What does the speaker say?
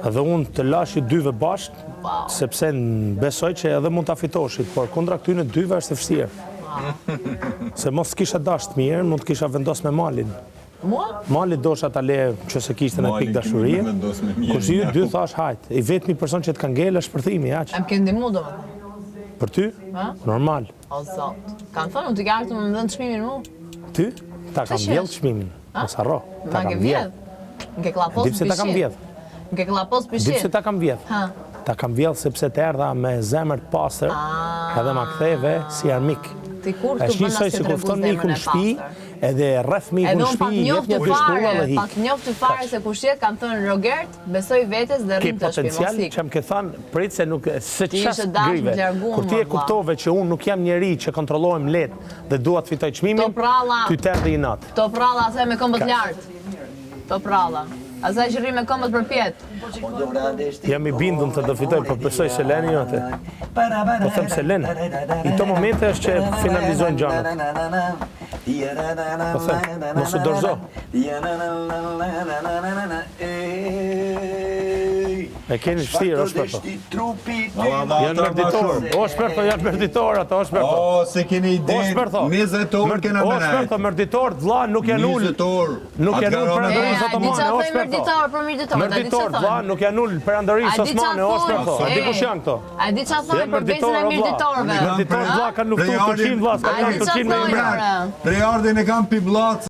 Dhe unë të lash ju dyve bashkë, sepse besoj që edhe mund të afitoshit, por kundra këtyne dyve është e vështirë. Se mos kisha dasht mirë, mund të kisha vendos me Malin. Mali dosha ta le që se kishte në pikë dashurie, kurse ju dy thash hajt. I vetmi person që të ka ngel është shpërthimi, aq. Em ke ndihmu do? Për ty? Normal. O zot. Kanë thënë unë të gartë më dhënë çmimin mu? Ty? Ta kam vjedh çmimin. Mos harro. Ta kam vjedh. Nke klapos Dipse ta kam vjedh. Nke klapos pishit. Dipse ta kam vjedh. Ta kam vjedh sepse të erdha me zemër të pastër, edhe ma ktheve si armik. Ti kur të bëna se si kufton mikun shtëpi, edhe rreth mikun shtëpi, jep një shkolla dhe hik. Pak njoftë fare se kush jetë, kanë thënë Rogert, besoj vetes dhe rrim të shtëpi. Potencial që më ke thënë, prit se nuk se ças grive. Kur ti e kuptove që unë nuk jam njeri që kontrollohem lehtë dhe dua të fitoj çmimin, ty të erdhi i natë. To pralla asaj me këmbët lart. To pralla. Asaj që rri me këmbët përpjet. Jam i bindur të do fitoj, po besoj se Leni jote. Po them se Leni. I to momente është që finalizojnë gjanat. Po them, mos u dorëzo. E keni vështirë, o shperto. Janë mërditor. O shperto, janë mërditor ato, o shperto. O, se keni ide, 20 orë kena mëraj. O shperto, mërditor, vlla, nuk janë ullë. 20 orë. Nuk janë ullë perandorisë otomane, o shperto. Mërditor, vlla, nuk janë ullë perandorisë osmane, o shperto. A di kush janë këto? A di qa thonë për besin e mirditorve? Mërditor, vlla, kanë luftu Turqin, vlla, s'ka kanë Turqin me imran. Trejardin e kam pi bllac,